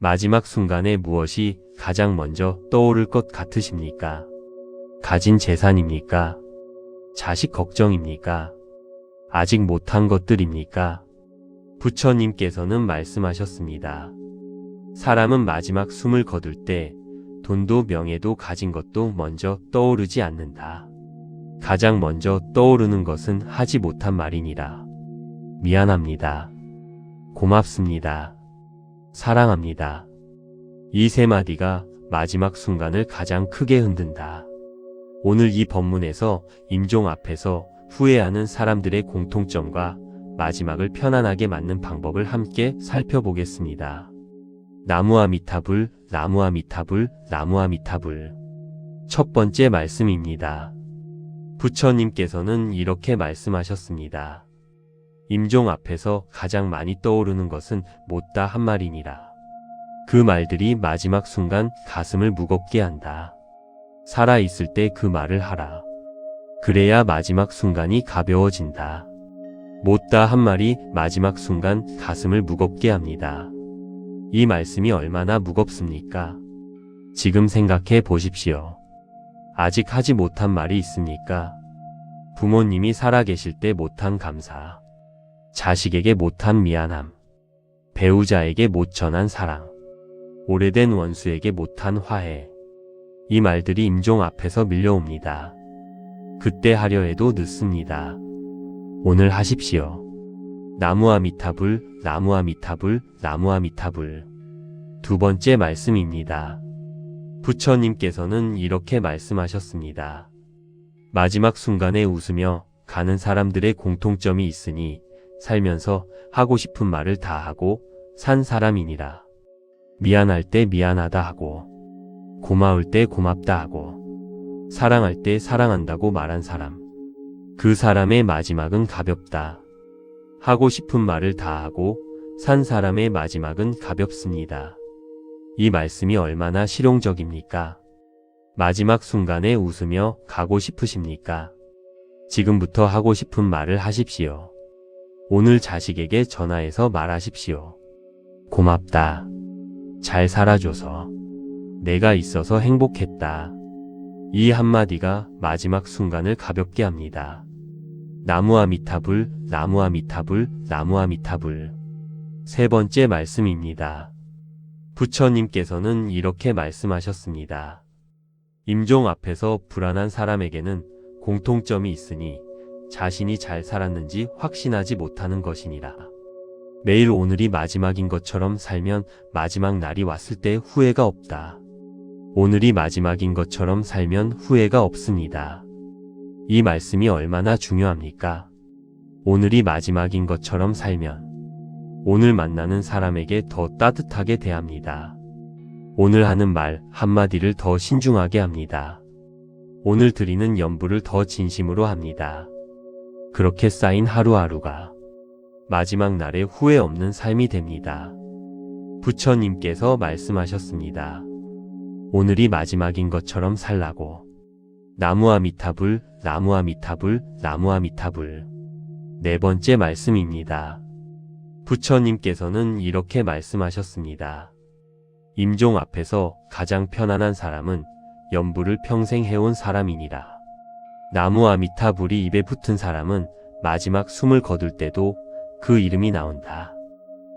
마지막 순간에 무엇이 가장 먼저 떠오를 것 같으십니까? 가진 재산입니까? 자식 걱정입니까? 아직 못한 것들입니까? 부처님께서는 말씀하셨습니다. 사람은 마지막 숨을 거둘 때 돈도 명예도 가진 것도 먼저 떠오르지 않는다. 가장 먼저 떠오르는 것은 하지 못한 말이니라. 미안합니다. 고맙습니다. 사랑합니다. 이 세 마디가 마지막 순간을 가장 크게 흔든다. 오늘 이 법문에서 임종 앞에서 후회하는 사람들의 공통점과 마지막을 편안하게 맞는 방법을 함께 살펴보겠습니다. 나무아미타불, 나무아미타불, 나무아미타불. 첫 번째 말씀입니다. 부처님께서는 이렇게 말씀하셨습니다. 임종 앞에서 가장 많이 떠오르는 것은 못다 한 말이니라. 그 말들이 마지막 순간 가슴을 무겁게 한다. 살아있을 때 그 말을 하라. 그래야 마지막 순간이 가벼워진다. 못다 한 말이 마지막 순간 가슴을 무겁게 합니다. 이 말씀이 얼마나 무겁습니까? 지금 생각해 보십시오. 아직 하지 못한 말이 있습니까? 부모님이 살아계실 때 못한 감사, 자식에게 못한 미안함, 배우자에게 못 전한 사랑, 오래된 원수에게 못한 화해. 이 말들이 임종 앞에서 밀려옵니다. 그때 하려 해도 늦습니다. 오늘 하십시오. 나무아미타불, 나무아미타불, 나무아미타불. 두 번째 말씀입니다. 부처님께서는 이렇게 말씀하셨습니다. 마지막 순간에 웃으며 가는 사람들의 공통점이 있으니 살면서 하고 싶은 말을 다 하고 산 사람이니라. 미안할 때 미안하다 하고, 고마울 때 고맙다 하고, 사랑할 때 사랑한다고 말한 사람. 그 사람의 마지막은 가볍다. 하고 싶은 말을 다 하고 산 사람의 마지막은 가볍습니다. 이 말씀이 얼마나 실용적입니까? 마지막 순간에 웃으며 가고 싶으십니까? 지금부터 하고 싶은 말을 하십시오. 오늘 자식에게 전화해서 말하십시오. 고맙다. 잘 살아줘서. 내가 있어서 행복했다. 이 한마디가 마지막 순간을 가볍게 합니다. 나무아미타불, 나무아미타불, 나무아미타불. 세 번째 말씀입니다. 부처님께서는 이렇게 말씀하셨습니다. 임종 앞에서 불안한 사람에게는 공통점이 있으니 자신이 잘 살았는지 확신하지 못하는 것이니라. 매일 오늘이 마지막인 것처럼 살면 마지막 날이 왔을 때 후회가 없다. 오늘이 마지막인 것처럼 살면 후회가 없습니다. 이 말씀이 얼마나 중요합니까? 오늘이 마지막인 것처럼 살면 오늘 만나는 사람에게 더 따뜻하게 대합니다. 오늘 하는 말 한마디를 더 신중하게 합니다. 오늘 드리는 연부를 더 진심으로 합니다. 그렇게 쌓인 하루하루가 마지막 날에 후회 없는 삶이 됩니다. 부처님께서 말씀하셨습니다. 오늘이 마지막인 것처럼 살라고. 나무아미타불, 나무아미타불, 나무아미타불. 네 번째 말씀입니다. 부처님께서는 이렇게 말씀하셨습니다. 임종 앞에서 가장 편안한 사람은 연부를 평생 해온 사람이니라. 나무아미타불이 입에 붙은 사람은 마지막 숨을 거둘 때도 그 이름이 나온다.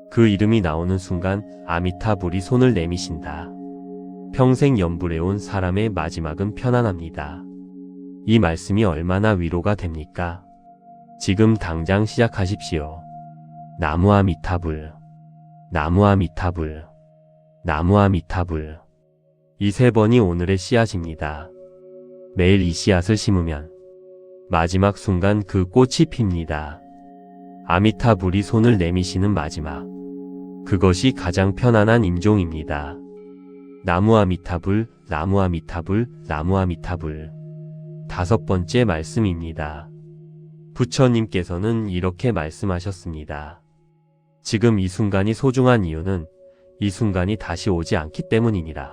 그 이름이 나오는 순간 아미타불이 손을 내미신다. 평생 연불해온 사람의 마지막은 편안합니다. 이 말씀이 얼마나 위로가 됩니까? 지금 당장 시작하십시오. 나무아미타불, 나무아미타불, 나무아미타불. 이 세 번이 오늘의 씨앗입니다. 매일 이 씨앗을 심으면 마지막 순간 그 꽃이 핍니다. 아미타불이 손을 내미시는 마지막. 그것이 가장 편안한 임종입니다. 나무아미타불, 나무아미타불, 나무아미타불. 다섯 번째 말씀입니다. 부처님께서는 이렇게 말씀하셨습니다. 지금 이 순간이 소중한 이유는 이 순간이 다시 오지 않기 때문이니라.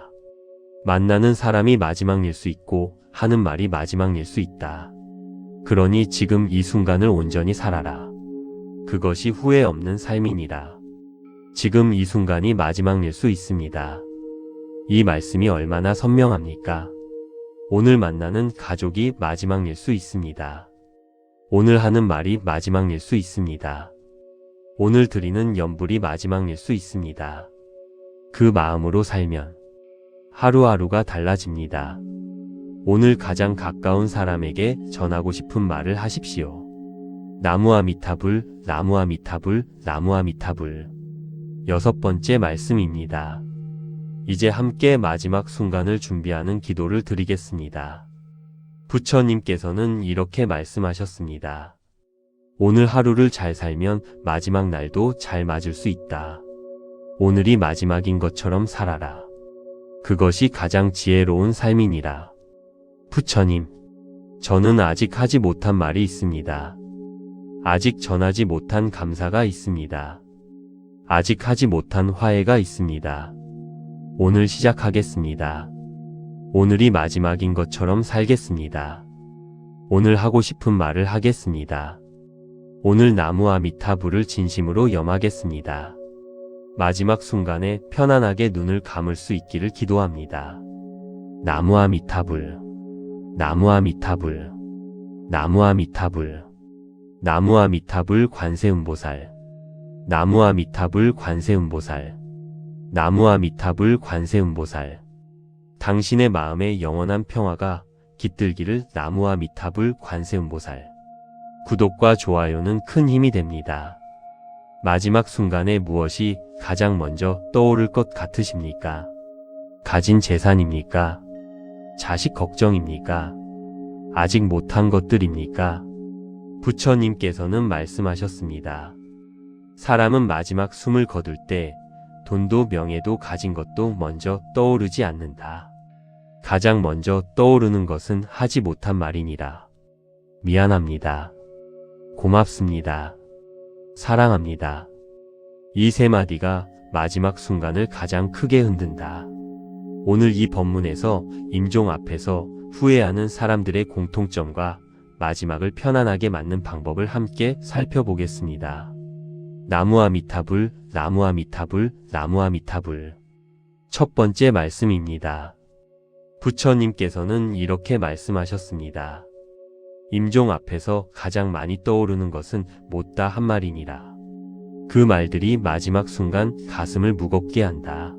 만나는 사람이 마지막일 수 있고 하는 말이 마지막일 수 있다. 그러니 지금 이 순간을 온전히 살아라. 그것이 후회 없는 삶이니라. 지금 이 순간이 마지막일 수 있습니다. 이 말씀이 얼마나 선명합니까? 오늘 만나는 가족이 마지막일 수 있습니다. 오늘 하는 말이 마지막일 수 있습니다. 오늘 드리는 연불이 마지막일 수 있습니다. 그 마음으로 살면 하루하루가 달라집니다. 오늘 가장 가까운 사람에게 전하고 싶은 말을 하십시오. 나무아미타불, 나무아미타불, 나무아미타불. 6번째 말씀입니다. 이제 함께 마지막 순간을 준비하는 기도를 드리겠습니다. 부처님께서는 이렇게 말씀하셨습니다. 오늘 하루를 잘 살면 마지막 날도 잘 맞을 수 있다. 오늘이 마지막인 것처럼 살아라. 그것이 가장 지혜로운 삶이니라. 부처님, 저는 아직 하지 못한 말이 있습니다. 아직 전하지 못한 감사가 있습니다. 아직 하지 못한 화해가 있습니다. 오늘 시작하겠습니다. 오늘이 마지막인 것처럼 살겠습니다. 오늘 하고 싶은 말을 하겠습니다. 오늘 나무아미타불을 진심으로 염하겠습니다. 마지막 순간에 편안하게 눈을 감을 수 있기를 기도합니다. 나무아미타불, 나무아미타불, 나무아미타불, 나무아미타불 관세음보살, 나무아미타불 관세음보살, 나무아미타불 관세음보살. 당신의 마음에 영원한 평화가 깃들기를. 나무아미타불 관세음보살. 구독과 좋아요는 큰 힘이 됩니다. 마지막 순간에 무엇이 가장 먼저 떠오를 것 같으십니까? 가진 재산입니까? 자식 걱정입니까? 아직 못한 것들입니까? 부처님께서는 말씀하셨습니다. 사람은 마지막 숨을 거둘 때 돈도 명예도 가진 것도 먼저 떠오르지 않는다. 가장 먼저 떠오르는 것은 하지 못한 말이니라. 미안합니다. 고맙습니다. 사랑합니다. 이 세 마디가 마지막 순간을 가장 크게 흔든다. 오늘 이 법문에서 임종 앞에서 후회하는 사람들의 공통점과 마지막을 편안하게 맞는 방법을 함께 살펴보겠습니다. 나무아미타불, 나무아미타불, 나무아미타불. 첫 번째 말씀입니다. 부처님께서는 이렇게 말씀하셨습니다. 임종 앞에서 가장 많이 떠오르는 것은 못다 한 말이니라. 그 말들이 마지막 순간 가슴을 무겁게 한다.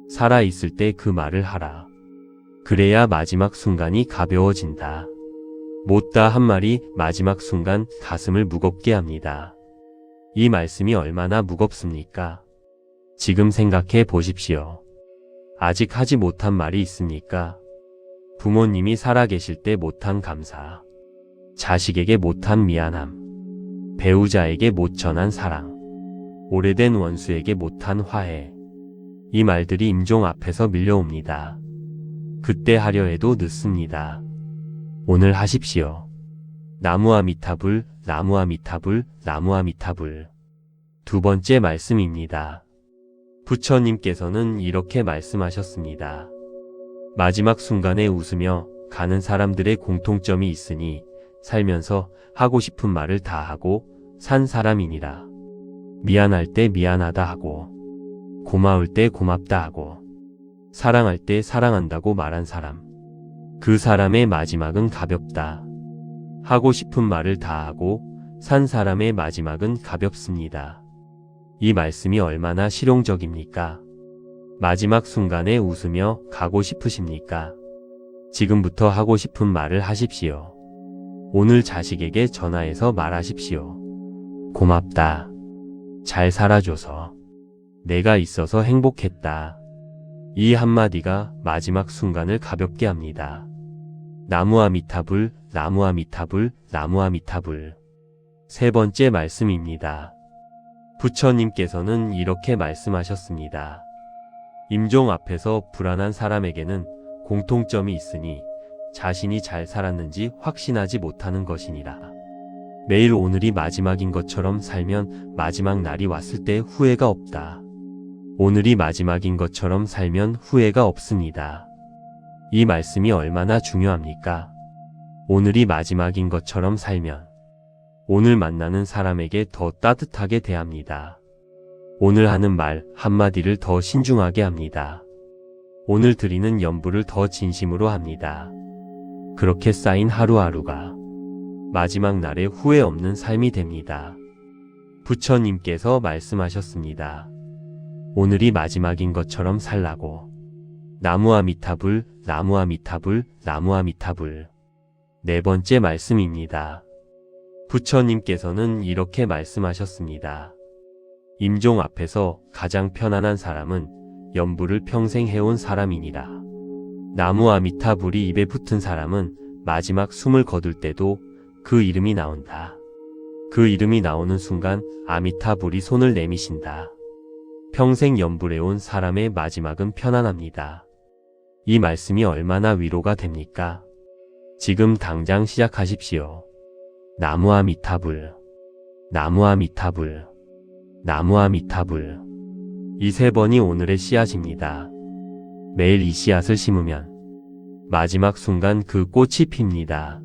살아있을 때 그 말을 하라. 그래야 마지막 순간이 가벼워진다. 못다 한 말이 마지막 순간 가슴을 무겁게 합니다. 이 말씀이 얼마나 무겁습니까? 지금 생각해 보십시오. 아직 하지 못한 말이 있습니까? 부모님이 살아계실 때 못한 감사, 자식에게 못한 미안함, 배우자에게 못 전한 사랑, 오래된 원수에게 못한 화해. 이 말들이 임종 앞에서 밀려옵니다. 그때 하려 해도 늦습니다. 오늘 하십시오. 나무아미타불, 나무아미타불, 나무아미타불. 두 번째 말씀입니다. 부처님께서는 이렇게 말씀하셨습니다. 마지막 순간에 웃으며 가는 사람들의 공통점이 있으니 살면서 하고 싶은 말을 다 하고 산 사람이니라. 미안할 때 미안하다 하고, 고마울 때 고맙다 하고, 사랑할 때 사랑한다고 말한 사람. 그 사람의 마지막은 가볍다. 하고 싶은 말을 다 하고 산 사람의 마지막은 가볍습니다. 이 말씀이 얼마나 실용적입니까? 마지막 순간에 웃으며 가고 싶으십니까? 지금부터 하고 싶은 말을 하십시오. 오늘 자식에게 전화해서 말하십시오. 고맙다. 잘 살아줘서. 내가 있어서 행복했다. 이 한마디가 마지막 순간을 가볍게 합니다. 나무아미타불, 나무아미타불, 나무아미타불. 세 번째 말씀입니다. 부처님께서는 이렇게 말씀하셨습니다. 임종 앞에서 불안한 사람에게는 공통점이 있으니 자신이 잘 살았는지 확신하지 못하는 것이니라. 매일 오늘이 마지막인 것처럼 살면 마지막 날이 왔을 때 후회가 없다. 오늘이 마지막인 것처럼 살면 후회가 없습니다. 이 말씀이 얼마나 중요합니까? 오늘이 마지막인 것처럼 살면 오늘 만나는 사람에게 더 따뜻하게 대합니다. 오늘 하는 말 한마디를 더 신중하게 합니다. 오늘 드리는 연부를 더 진심으로 합니다. 그렇게 쌓인 하루하루가 마지막 날에 후회 없는 삶이 됩니다. 부처님께서 말씀하셨습니다. 오늘이 마지막인 것처럼 살라고. 나무아미타불, 나무아미타불, 나무아미타불. 네 번째 말씀입니다. 부처님께서는 이렇게 말씀하셨습니다. 임종 앞에서 가장 편안한 사람은 연부를 평생 해온 사람이니라. 나무아미타불이 입에 붙은 사람은 마지막 숨을 거둘 때도 그 이름이 나온다. 그 이름이 나오는 순간 아미타불이 손을 내미신다. 평생 연불해온 사람의 마지막은 편안합니다. 이 말씀이 얼마나 위로가 됩니까? 지금 당장 시작하십시오. 나무아미타불, 나무아미타불, 나무아미타불. 이 세 번이 오늘의 씨앗입니다. 매일 이 씨앗을 심으면 마지막 순간 그 꽃이 핍니다.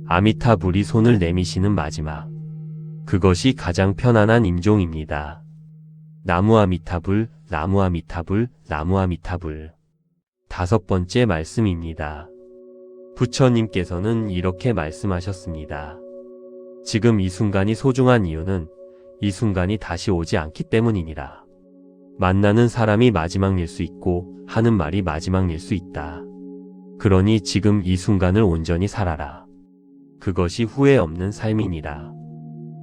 아미타불이 손을 내미시는 마지막. 그것이 가장 편안한 임종입니다. 나무아미타불, 나무아미타불, 나무아미타불. 다섯 번째 말씀입니다. 부처님께서는 이렇게 말씀하셨습니다. 지금 이 순간이 소중한 이유는 이 순간이 다시 오지 않기 때문이니라. 만나는 사람이 마지막일 수 있고 하는 말이 마지막일 수 있다. 그러니 지금 이 순간을 온전히 살아라. 그것이 후회 없는 삶이니라.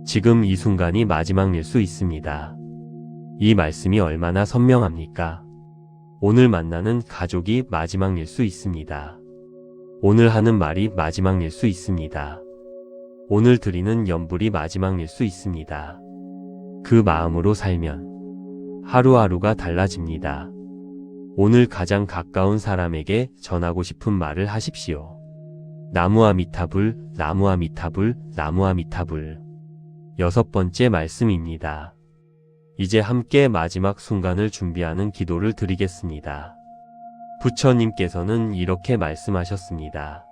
지금 이 순간이 마지막일 수 있습니다. 이 말씀이 얼마나 선명합니까? 오늘 만나는 가족이 마지막일 수 있습니다. 오늘 하는 말이 마지막일 수 있습니다. 오늘 드리는 연불이 마지막일 수 있습니다. 그 마음으로 살면 하루하루가 달라집니다. 오늘 가장 가까운 사람에게 전하고 싶은 말을 하십시오. 나무아미타불, 나무아미타불, 나무아미타불. 여섯 번째 말씀입니다. 이제 함께 마지막 순간을 준비하는 기도를 드리겠습니다. 부처님께서는 이렇게 말씀하셨습니다.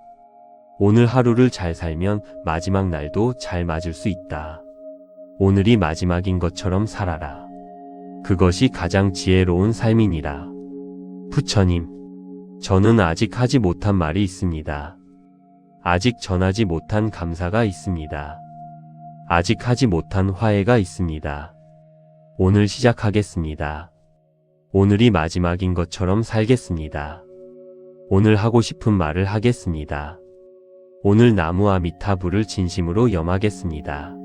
오늘 하루를 잘 살면 마지막 날도 잘 맞을 수 있다. 오늘이 마지막인 것처럼 살아라. 그것이 가장 지혜로운 삶이니라. 부처님, 저는 아직 하지 못한 말이 있습니다. 아직 전하지 못한 감사가 있습니다. 아직 하지 못한 화해가 있습니다. 오늘 시작하겠습니다. 오늘이 마지막인 것처럼 살겠습니다. 오늘 하고 싶은 말을 하겠습니다. 오늘 나무아미타불을 진심으로 염하겠습니다.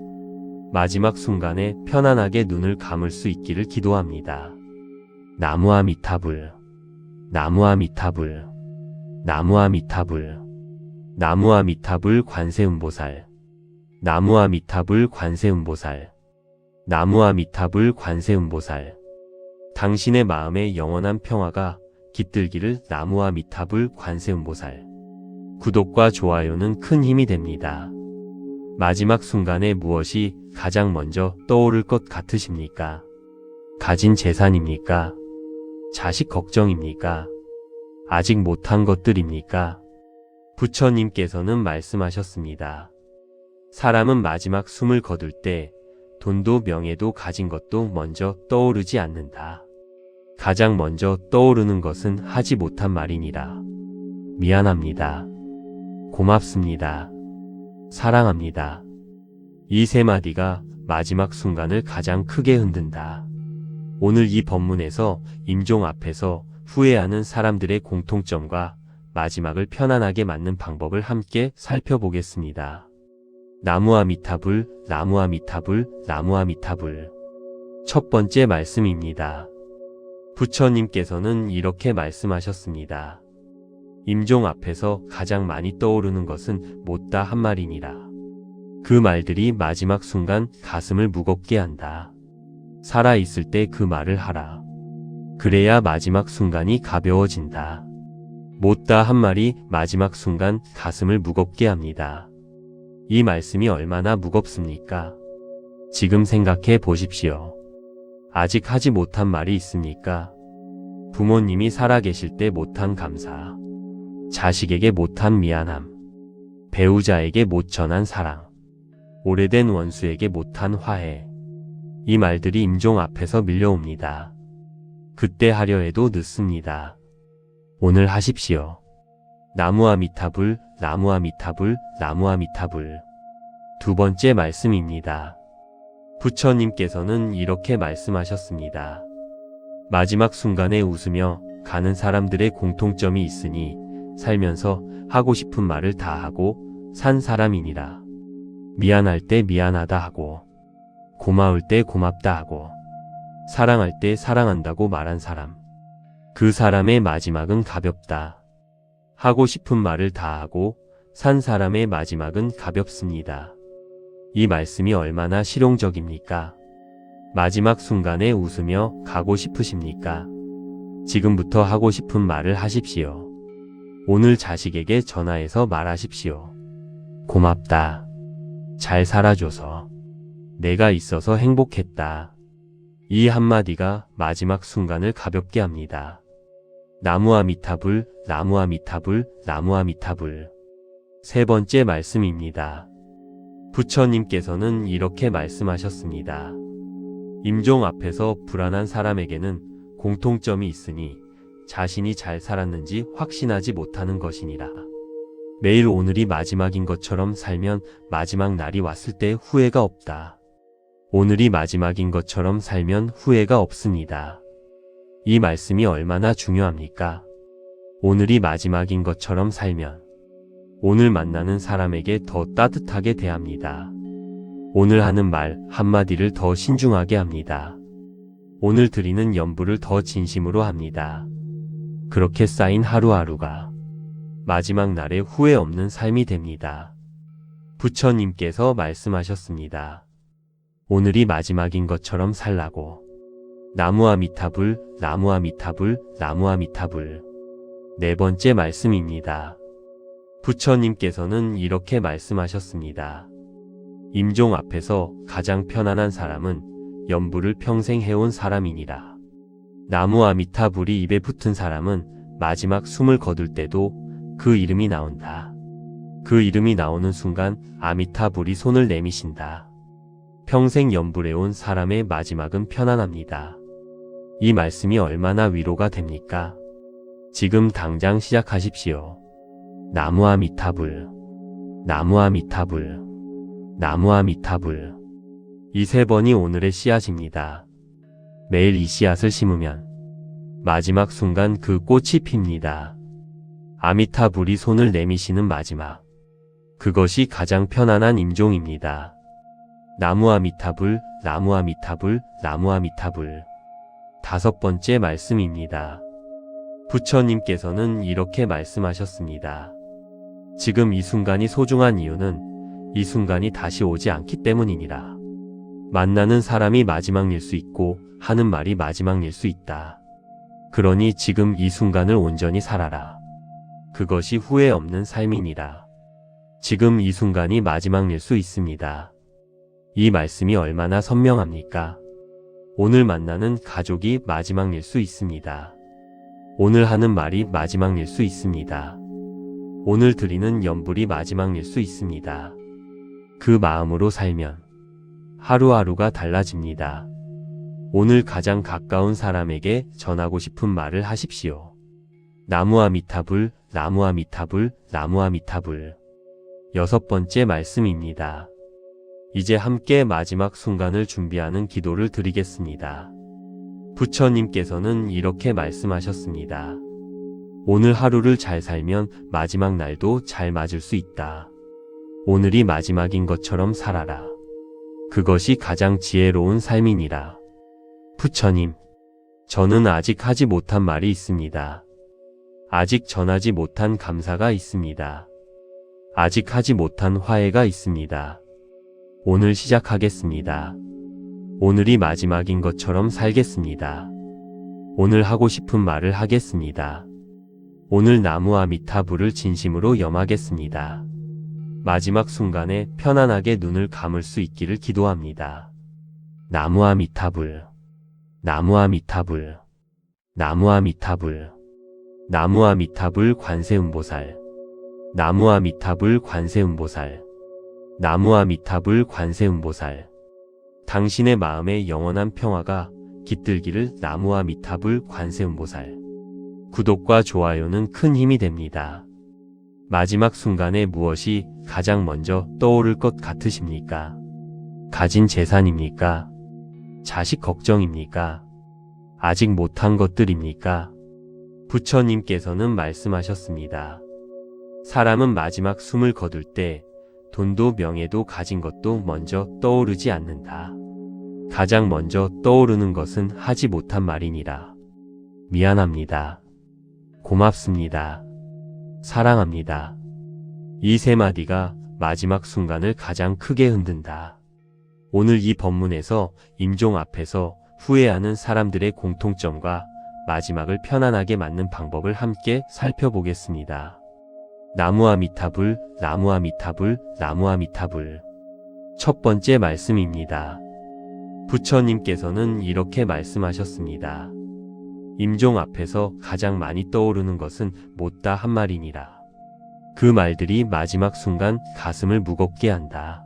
마지막 순간에 편안하게 눈을 감을 수 있기를 기도합니다. 나무아미타불, 나무아미타불, 나무아미타불, 나무아미타불 관세음보살, 나무아미타불 관세음보살, 나무아미타불 관세음보살. 당신의 마음에 영원한 평화가 깃들기를. 나무아미타불 관세음보살. 구독과 좋아요는 큰 힘이 됩니다. 마지막 순간에 무엇이 가장 먼저 떠오를 것 같으십니까? 가진 재산입니까? 자식 걱정입니까? 아직 못한 것들입니까? 부처님께서는 말씀하셨습니다. 사람은 마지막 숨을 거둘 때 돈도 명예도 가진 것도 먼저 떠오르지 않는다. 가장 먼저 떠오르는 것은 하지 못한 말이니라. 미안합니다. 고맙습니다. 사랑합니다. 이 세 마디가 마지막 순간을 가장 크게 흔든다. 오늘 이 법문에서 임종 앞에서 후회하는 사람들의 공통점과 마지막을 편안하게 맞는 방법을 함께 살펴보겠습니다. 나무아미타불, 나무아미타불, 나무아미타불. 첫 번째 말씀입니다. 부처님께서는 이렇게 말씀하셨습니다. 임종 앞에서 가장 많이 떠오르는 것은 못다 한 말이니라. 그 말들이 마지막 순간 가슴을 무겁게 한다. 살아있을 때 그 말을 하라. 그래야 마지막 순간이 가벼워진다. 못다 한 말이 마지막 순간 가슴을 무겁게 합니다. 이 말씀이 얼마나 무겁습니까? 지금 생각해 보십시오. 아직 하지 못한 말이 있습니까? 부모님이 살아계실 때 못한 감사, 자식에게 못한 미안함, 배우자에게 못 전한 사랑, 오래된 원수에게 못한 화해. 이 말들이 임종 앞에서 밀려옵니다. 그때 하려 해도 늦습니다. 오늘 하십시오. 나무아미타불, 나무아미타불, 나무아미타불. 두 번째 말씀입니다. 부처님께서는 이렇게 말씀하셨습니다. 마지막 순간에 웃으며 가는 사람들의 공통점이 있으니 살면서 하고 싶은 말을 다 하고 산 사람이니라. 미안할 때 미안하다 하고, 고마울 때 고맙다 하고, 사랑할 때 사랑한다고 말한 사람. 그 사람의 마지막은 가볍다. 하고 싶은 말을 다 하고 산 사람의 마지막은 가볍습니다. 이 말씀이 얼마나 실용적입니까? 마지막 순간에 웃으며 가고 싶으십니까? 지금부터 하고 싶은 말을 하십시오. 오늘 자식에게 전화해서 말하십시오. 고맙다. 잘 살아줘서. 내가 있어서 행복했다. 이 한마디가 마지막 순간을 가볍게 합니다. 나무아미타불, 나무아미타불, 나무아미타불. 세 번째 말씀입니다. 부처님께서는 이렇게 말씀하셨습니다. 임종 앞에서 불안한 사람에게는 공통점이 있으니 자신이 잘 살았는지 확신하지 못하는 것이니라. 매일 오늘이 마지막인 것처럼 살면 마지막 날이 왔을 때 후회가 없다. 오늘이 마지막인 것처럼 살면 후회가 없습니다. 이 말씀이 얼마나 중요합니까? 오늘이 마지막인 것처럼 살면 오늘 만나는 사람에게 더 따뜻하게 대합니다. 오늘 하는 말 한마디를 더 신중하게 합니다. 오늘 드리는 연부를 더 진심으로 합니다. 그렇게 쌓인 하루하루가 마지막 날에 후회 없는 삶이 됩니다. 부처님께서 말씀하셨습니다. 오늘이 마지막인 것처럼 살라고. 나무아미타불, 나무아미타불, 나무아미타불. 네 번째 말씀입니다. 부처님께서는 이렇게 말씀하셨습니다. 임종 앞에서 가장 편안한 사람은 연부를 평생 해온 사람이니라. 나무아미타불이 입에 붙은 사람은 마지막 숨을 거둘 때도 그 이름이 나온다. 그 이름이 나오는 순간 아미타불이 손을 내미신다. 평생 연불해온 사람의 마지막은 편안합니다. 이 말씀이 얼마나 위로가 됩니까? 지금 당장 시작하십시오. 나무아미타불, 나무아미타불, 나무아미타불. 이 세 번이 오늘의 씨앗입니다. 매일 이 씨앗을 심으면 마지막 순간 그 꽃이 핍니다. 아미타불이 손을 내미시는 마지막. 그것이 가장 편안한 임종입니다. 나무아미타불, 나무아미타불, 나무아미타불. 다섯 번째 말씀입니다. 부처님께서는 이렇게 말씀하셨습니다. 지금 이 순간이 소중한 이유는 이 순간이 다시 오지 않기 때문이니라. 만나는 사람이 마지막일 수 있고 하는 말이 마지막일 수 있다. 그러니 지금 이 순간을 온전히 살아라. 그것이 후회 없는 삶이니라. 지금 이 순간이 마지막일 수 있습니다. 이 말씀이 얼마나 선명합니까? 오늘 만나는 가족이 마지막일 수 있습니다. 오늘 하는 말이 마지막일 수 있습니다. 오늘 드리는 연불이 마지막일 수 있습니다. 그 마음으로 살면 하루하루가 달라집니다. 오늘 가장 가까운 사람에게 전하고 싶은 말을 하십시오. 나무아미타불, 나무아미타불, 나무아미타불. 여섯 번째 말씀입니다. 이제 함께 마지막 순간을 준비하는 기도를 드리겠습니다. 부처님께서는 이렇게 말씀하셨습니다. 오늘 하루를 잘 살면 마지막 날도 잘 맞을 수 있다. 오늘이 마지막인 것처럼 살아라. 그것이 가장 지혜로운 삶이니라. 부처님, 저는 아직 하지 못한 말이 있습니다. 아직 전하지 못한 감사가 있습니다. 아직 하지 못한 화해가 있습니다. 오늘 시작하겠습니다. 오늘이 마지막인 것처럼 살겠습니다. 오늘 하고 싶은 말을 하겠습니다. 오늘 나무아미타불을 진심으로 염하겠습니다. 마지막 순간에 편안하게 눈을 감을 수 있기를 기도합니다. 나무아미타불, 나무아미타불, 나무아미타불, 나무아미타불 관세음보살, 나무아미타불 관세음보살, 나무아미타불 관세음보살. 당신의 마음에 영원한 평화가 깃들기를. 나무아미타불 관세음보살. 구독과 좋아요는 큰 힘이 됩니다. 마지막 순간에 무엇이 가장 먼저 떠오를 것 같으십니까? 가진 재산입니까? 자식 걱정입니까? 아직 못한 것들입니까? 부처님께서는 말씀하셨습니다. 사람은 마지막 숨을 거둘 때 돈도 명예도 가진 것도 먼저 떠오르지 않는다. 가장 먼저 떠오르는 것은 하지 못한 말이니라. 미안합니다. 고맙습니다. 사랑합니다. 이 세 마디가 마지막 순간을 가장 크게 흔든다. 오늘 이 법문에서 임종 앞에서 후회하는 사람들의 공통점과 마지막을 편안하게 맞는 방법을 함께 살펴보겠습니다. 나무아미타불, 나무아미타불, 나무아미타불. 첫 번째 말씀입니다. 부처님께서는 이렇게 말씀하셨습니다. 임종 앞에서 가장 많이 떠오르는 것은 못다 한 말이니라. 그 말들이 마지막 순간 가슴을 무겁게 한다.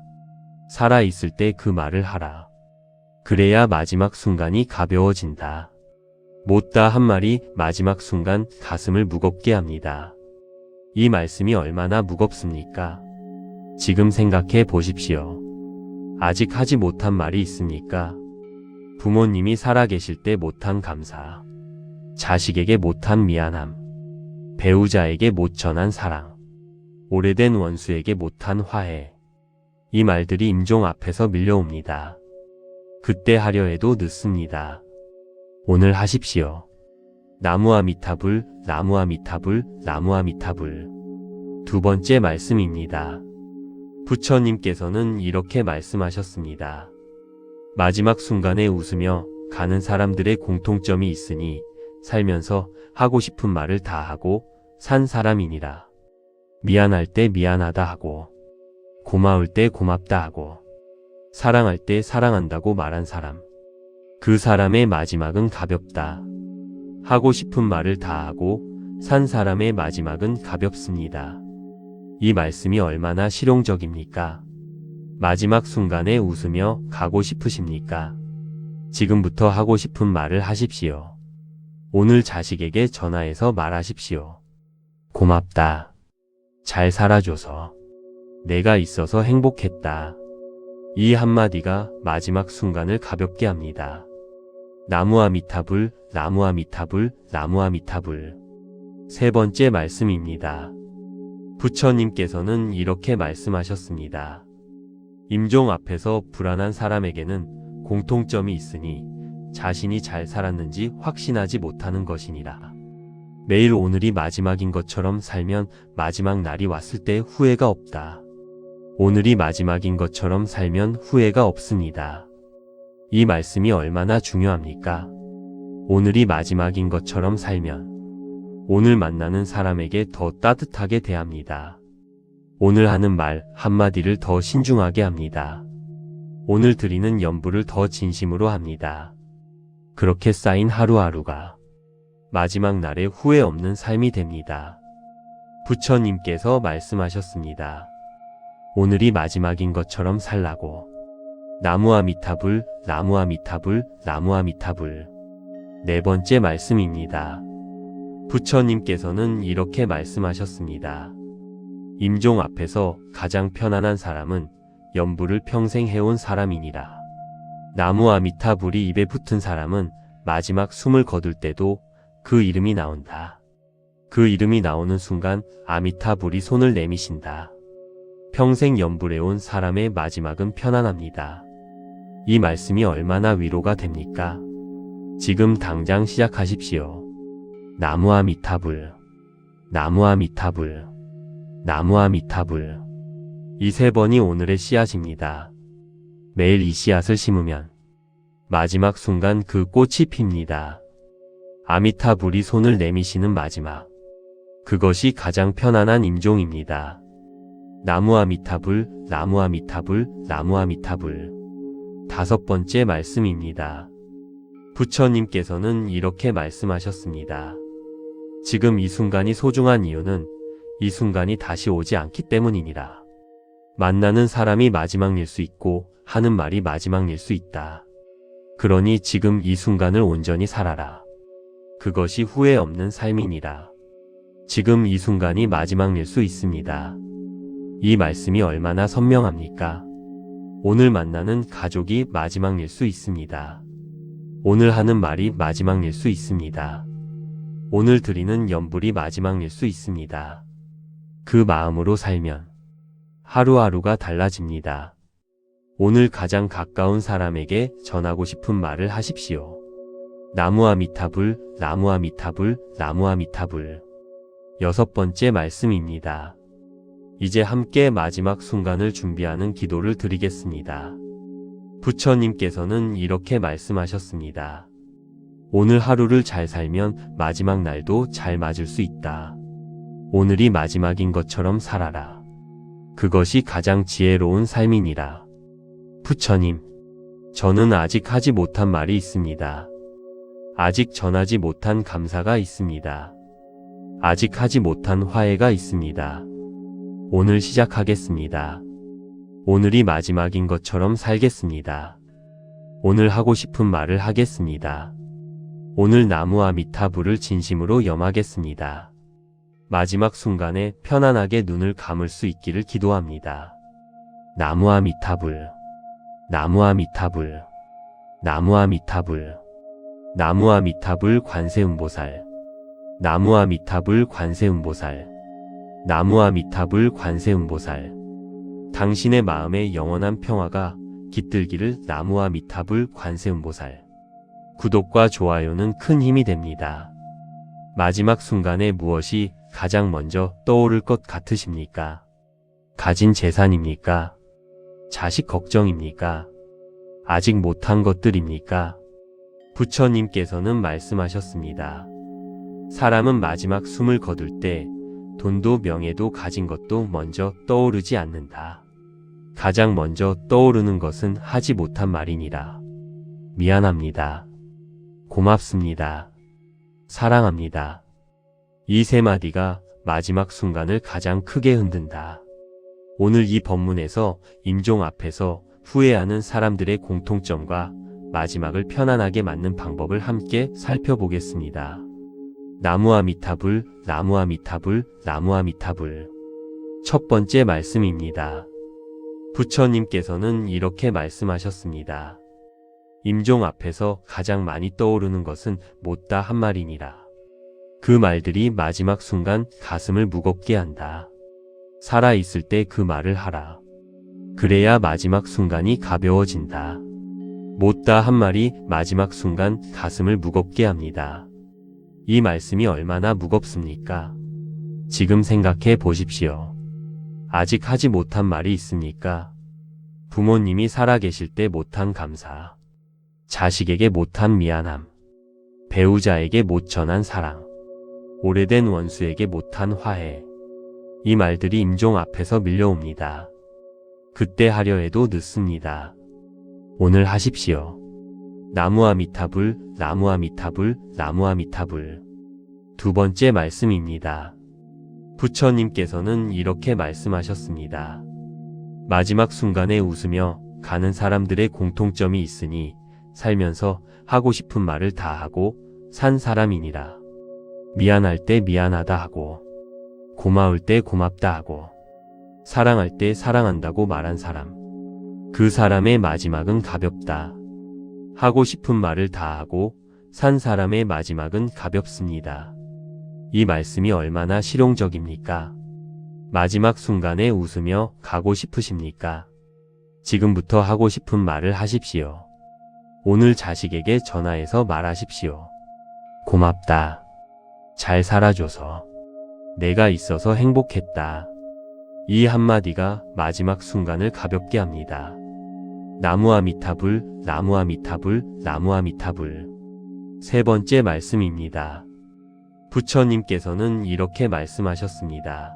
살아있을 때 그 말을 하라. 그래야 마지막 순간이 가벼워진다. 못다 한 말이 마지막 순간 가슴을 무겁게 합니다. 이 말씀이 얼마나 무겁습니까? 지금 생각해 보십시오. 아직 하지 못한 말이 있습니까? 부모님이 살아계실 때 못한 감사, 자식에게 못한 미안함, 배우자에게 못 전한 사랑, 오래된 원수에게 못한 화해. 이 말들이 임종 앞에서 밀려옵니다. 그때 하려 해도 늦습니다. 오늘 하십시오. 나무아미타불, 나무아미타불, 나무아미타불. 두 번째 말씀입니다. 부처님께서는 이렇게 말씀하셨습니다. 마지막 순간에 웃으며 가는 사람들의 공통점이 있으니 살면서 하고 싶은 말을 다 하고 산 사람이니라. 미안할 때 미안하다 하고, 고마울 때 고맙다 하고, 사랑할 때 사랑한다고 말한 사람. 그 사람의 마지막은 가볍다. 하고 싶은 말을 다 하고 산 사람의 마지막은 가볍습니다. 이 말씀이 얼마나 실용적입니까? 마지막 순간에 웃으며 가고 싶으십니까? 지금부터 하고 싶은 말을 하십시오. 오늘 자식에게 전화해서 말하십시오. 고맙다. 잘 살아줘서. 내가 있어서 행복했다. 이 한마디가 마지막 순간을 가볍게 합니다. 나무아미타불, 나무아미타불, 나무아미타불. 세 번째 말씀입니다. 부처님께서는 이렇게 말씀하셨습니다. 임종 앞에서 불안한 사람에게는 공통점이 있으니 자신이 잘 살았는지 확신하지 못하는 것이니라. 매일 오늘이 마지막인 것처럼 살면 마지막 날이 왔을 때 후회가 없다. 오늘이 마지막인 것처럼 살면 후회가 없습니다. 이 말씀이 얼마나 중요합니까? 오늘이 마지막인 것처럼 살면 오늘 만나는 사람에게 더 따뜻하게 대합니다. 오늘 하는 말 한마디를 더 신중하게 합니다. 오늘 드리는 연부를 더 진심으로 합니다. 그렇게 쌓인 하루하루가 마지막 날에 후회 없는 삶이 됩니다. 부처님께서 말씀하셨습니다. 오늘이 마지막인 것처럼 살라고. 나무아미타불, 나무아미타불, 나무아미타불. 네 번째 말씀입니다. 부처님께서는 이렇게 말씀하셨습니다. 임종 앞에서 가장 편안한 사람은 연부를 평생 해온 사람이니라. 나무아미타불이 입에 붙은 사람은 마지막 숨을 거둘 때도 그 이름이 나온다. 그 이름이 나오는 순간 아미타불이 손을 내미신다. 평생 연불해온 사람의 마지막은 편안합니다. 이 말씀이 얼마나 위로가 됩니까? 지금 당장 시작하십시오. 나무아미타불, 나무아미타불, 나무아미타불. 이 세 번이 오늘의 씨앗입니다. 매일 이 씨앗을 심으면 마지막 순간 그 꽃이 핍니다. 아미타불이 손을 내미시는 마지막. 그것이 가장 편안한 임종입니다. 나무아미타불, 나무아미타불, 나무아미타불. 다섯 번째 말씀입니다. 부처님께서는 이렇게 말씀하셨습니다. 지금 이 순간이 소중한 이유는 이 순간이 다시 오지 않기 때문이니라. 만나는 사람이 마지막일 수 있고 하는 말이 마지막일 수 있다. 그러니 지금 이 순간을 온전히 살아라. 그것이 후회 없는 삶이니라. 지금 이 순간이 마지막일 수 있습니다. 이 말씀이 얼마나 선명합니까? 오늘 만나는 가족이 마지막일 수 있습니다. 오늘 하는 말이 마지막일 수 있습니다. 오늘 드리는 연불이 마지막일 수 있습니다. 그 마음으로 살면 하루하루가 달라집니다. 오늘 가장 가까운 사람에게 전하고 싶은 말을 하십시오. 나무아미타불, 나무아미타불, 나무아미타불. 6번째 말씀입니다. 이제 함께 마지막 순간을 준비하는 기도를 드리겠습니다. 부처님께서는 이렇게 말씀하셨습니다. 오늘 하루를 잘 살면 마지막 날도 잘 맞을 수 있다. 오늘이 마지막인 것처럼 살아라. 그것이 가장 지혜로운 삶이니라. 부처님, 저는 아직 하지 못한 말이 있습니다. 아직 전하지 못한 감사가 있습니다. 아직 하지 못한 화해가 있습니다. 오늘 시작하겠습니다. 오늘이 마지막인 것처럼 살겠습니다. 오늘 하고 싶은 말을 하겠습니다. 오늘 나무아미타불을 진심으로 염하겠습니다. 마지막 순간에 편안하게 눈을 감을 수 있기를 기도합니다. 나무아미타불, 나무아미타불, 나무아미타불, 나무아미타불 관세음보살, 나무아미타불 관세음보살, 나무아미타불 관세음보살. 당신의 마음에 영원한 평화가 깃들기를 나무아미타불 관세음보살. 구독과 좋아요는 큰 힘이 됩니다. 마지막 순간에 무엇이 가장 먼저 떠오를 것 같으십니까? 가진 재산입니까? 자식 걱정입니까? 아직 못한 것들입니까? 부처님께서는 말씀하셨습니다. 사람은 마지막 숨을 거둘 때 돈도 명예도 가진 것도 먼저 떠오르지 않는다. 가장 먼저 떠오르는 것은 하지 못한 말이니라. 미안합니다. 고맙습니다. 사랑합니다. 이 세 마디가 마지막 순간을 가장 크게 흔든다. 오늘 이 법문에서 임종 앞에서 후회하는 사람들의 공통점과 마지막을 편안하게 맞는 방법을 함께 살펴보겠습니다. 나무아미타불, 나무아미타불, 나무아미타불. 첫 번째 말씀입니다. 부처님께서는 이렇게 말씀하셨습니다. 임종 앞에서 가장 많이 떠오르는 것은 못다 한 말이니라. 그 말들이 마지막 순간 가슴을 무겁게 한다. 살아있을 때 그 말을 하라. 그래야 마지막 순간이 가벼워진다. 못다 한 말이 마지막 순간 가슴을 무겁게 합니다. 이 말씀이 얼마나 무겁습니까? 지금 생각해 보십시오. 아직 하지 못한 말이 있습니까? 부모님이 살아계실 때 못한 감사, 자식에게 못한 미안함, 배우자에게 못 전한 사랑, 오래된 원수에게 못한 화해. 이 말들이 임종 앞에서 밀려옵니다. 그때 하려 해도 늦습니다. 오늘 하십시오. 나무아미타불, 나무아미타불, 나무아미타불. 두 번째 말씀입니다. 부처님께서는 이렇게 말씀하셨습니다. 마지막 순간에 웃으며 가는 사람들의 공통점이 있으니 살면서 하고 싶은 말을 다 하고 산 사람이니라. 미안할 때 미안하다 하고, 고마울 때 고맙다 하고, 사랑할 때 사랑한다고 말한 사람. 그 사람의 마지막은 가볍다. 하고 싶은 말을 다 하고 산 사람의 마지막은 가볍습니다. 이 말씀이 얼마나 실용적입니까? 마지막 순간에 웃으며 가고 싶으십니까? 지금부터 하고 싶은 말을 하십시오. 오늘 자식에게 전화해서 말하십시오. 고맙다. 잘 살아줘서. 내가 있어서 행복했다. 이 한마디가 마지막 순간을 가볍게 합니다. 나무아미타불, 나무아미타불, 나무아미타불. 세 번째 말씀입니다. 부처님께서는 이렇게 말씀하셨습니다.